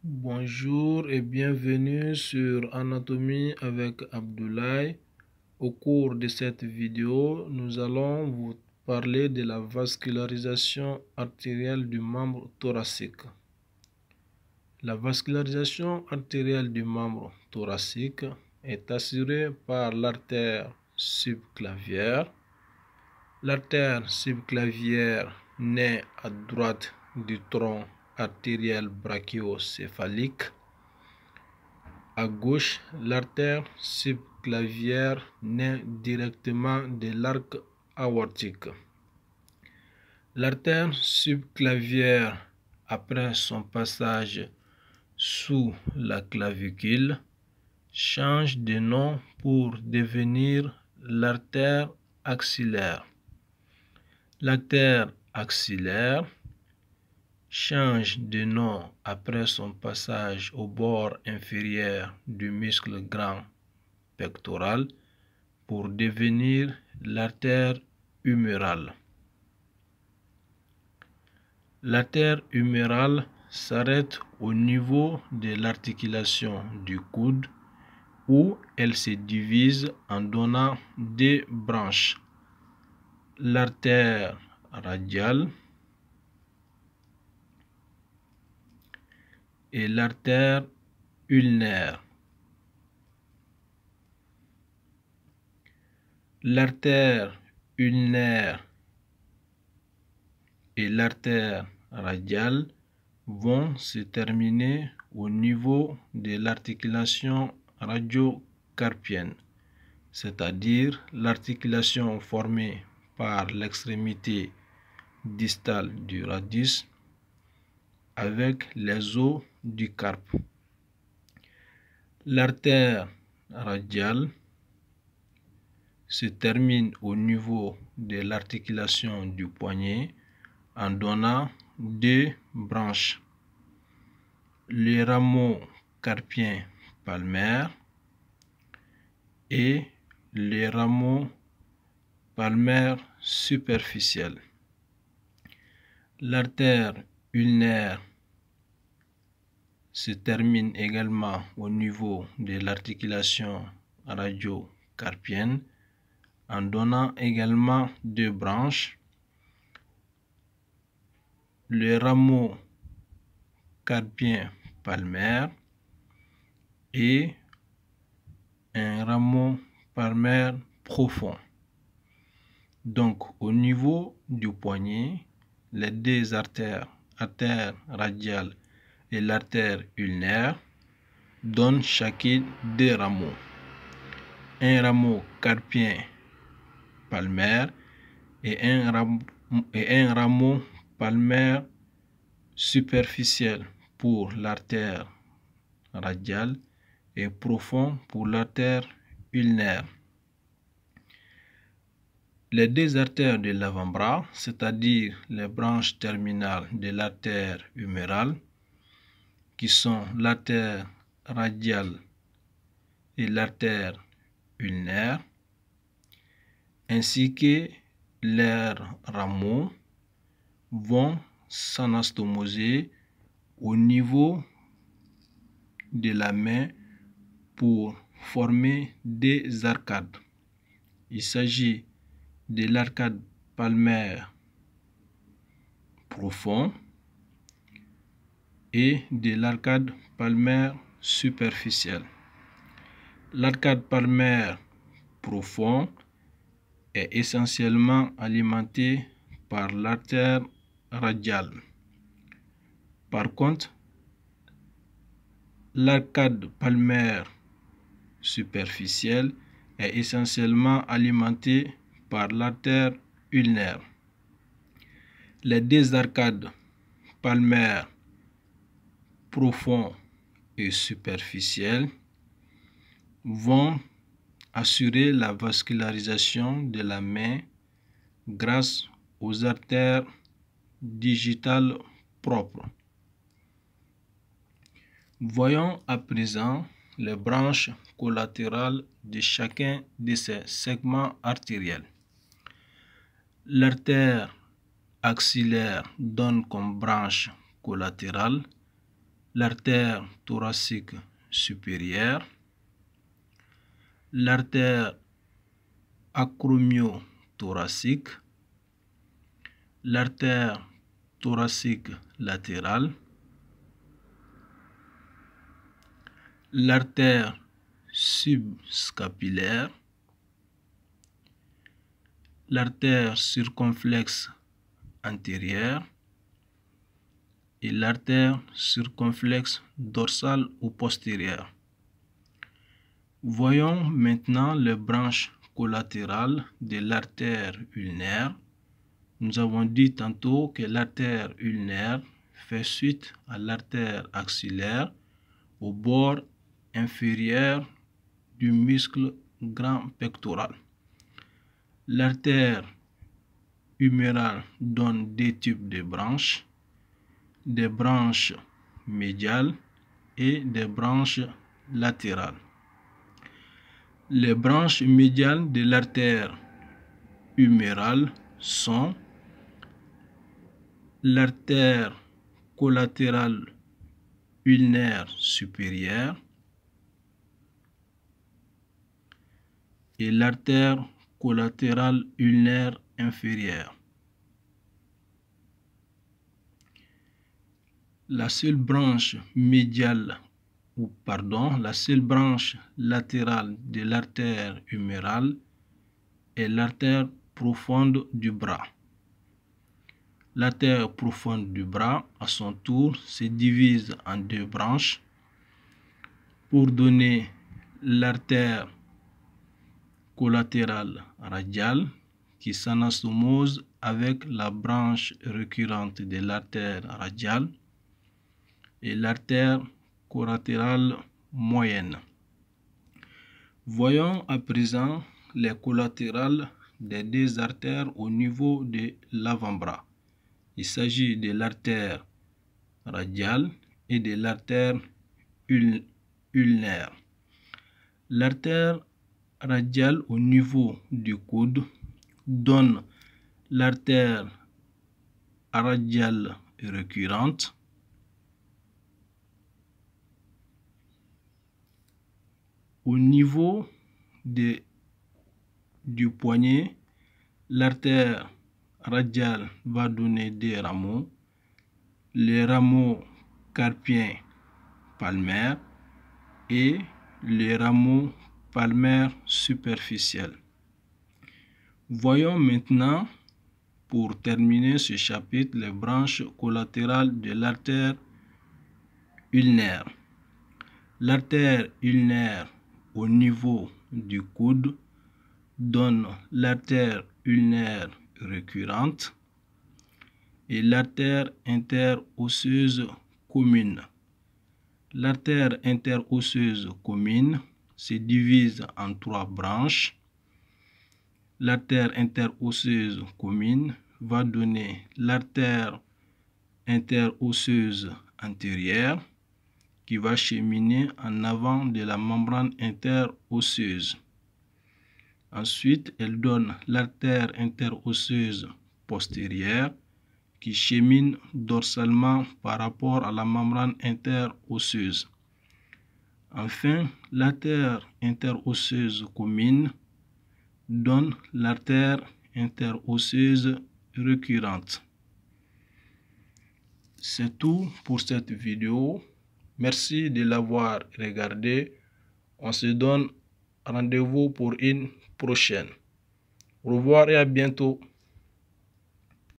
Bonjour et bienvenue sur Anatomie avec Abdoulaye. Au cours de cette vidéo, nous allons vous parler de la vascularisation artérielle du membre thoracique. La vascularisation artérielle du membre thoracique est assurée par l'artère subclavière. L'artère subclavière naît à droite du tronc artériel brachiocéphalique. À gauche, l'artère subclavière naît directement de l'arc aortique. L'artère subclavière, après son passage sous la clavicule, change de nom pour devenir l'artère axillaire. L'artère axillaire change de nom après son passage au bord inférieur du muscle grand pectoral pour devenir l'artère humérale. L'artère humérale s'arrête au niveau de l'articulation du coude où elle se divise en donnant deux branches. L'artère radiale et l'artère ulnaire. L'artère ulnaire et l'artère radiale vont se terminer au niveau de l'articulation radiocarpienne, c'est-à-dire l'articulation formée par l'extrémité distale du radius avec les os du carpe. L'artère radiale se termine au niveau de l'articulation du poignet en donnant deux branches, le rameau carpien palmaire et le rameau palmaire superficiel. L'artère ulnaire se termine également au niveau de l'articulation radiocarpienne en donnant également deux branches, le rameau carpien palmaire et un rameau palmaire profond. Donc au niveau du poignet, les deux artères radiale et l'artère ulnaire donnent chacune deux rameaux. Un rameau carpien palmaire et un rameau palmaire superficiel pour l'artère radiale et profond pour l'artère ulnaire. Les deux artères de l'avant-bras, c'est-à-dire les branches terminales de l'artère humérale, qui sont l'artère radiale et l'artère ulnaire, ainsi que leurs rameaux, vont s'anastomoser au niveau de la main pour former des arcades. Il s'agit de l'arcade palmaire profond et de l'arcade palmaire superficielle. L'arcade palmaire profond est essentiellement alimenté par l'artère radiale. Par contre, l'arcade palmaire superficielle est essentiellement alimentée par l'artère ulnaire. Les deux arcades palmaires profond et superficiel vont assurer la vascularisation de la main grâce aux artères digitales propres. Voyons à présent les branches collatérales de chacun de ces segments artériels. L'artère axillaire donne comme branche collatérale l'artère thoracique supérieure, l'artère acromio-thoracique, l'artère thoracique latérale, l'artère subscapulaire, l'artère circonflexe antérieure et l'artère circonflexe dorsale ou postérieure. Voyons maintenant les branches collatérales de l'artère ulnaire. Nous avons dit tantôt que l'artère ulnaire fait suite à l'artère axillaire au bord inférieur du muscle grand pectoral. L'artère humérale donne deux types de branches, des branches médiales et des branches latérales. Les branches médiales de l'artère humérale sont l'artère collatérale ulnaire supérieure et l'artère collatérale ulnaire inférieure. La seule branche médiale la seule branche latérale de l'artère humérale est l'artère profonde du bras. L'artère profonde du bras, à son tour, se divise en deux branches pour donner l'artère collatérale radiale qui s'anastomose avec la branche récurrente de l'artère radiale et l'artère collatérale moyenne. Voyons à présent les collatérales des deux artères au niveau de l'avant-bras. Il s'agit de l'artère radiale et de l'artère ulnaire. L'artère radiale au niveau du coude donne l'artère radiale récurrente. Au niveau du poignet, l'artère radiale va donner des rameaux, les rameaux carpiens palmaires et les rameaux palmaires superficiels. Voyons maintenant, pour terminer ce chapitre, les branches collatérales de l'artère ulnaire. L'artère ulnaire au niveau du coude donne l'artère ulnaire récurrente et l'artère interosseuse commune. L'artère interosseuse commune se divise en trois branches. L'artère interosseuse commune va donner l'artère interosseuse antérieure qui va cheminer en avant de la membrane interosseuse. Ensuite, elle donne l'artère interosseuse postérieure qui chemine dorsalement par rapport à la membrane interosseuse. Enfin, l'artère interosseuse commune donne l'artère interosseuse récurrente. C'est tout pour cette vidéo. Merci de l'avoir regardé. On se donne rendez-vous pour une prochaine. Au revoir et à bientôt.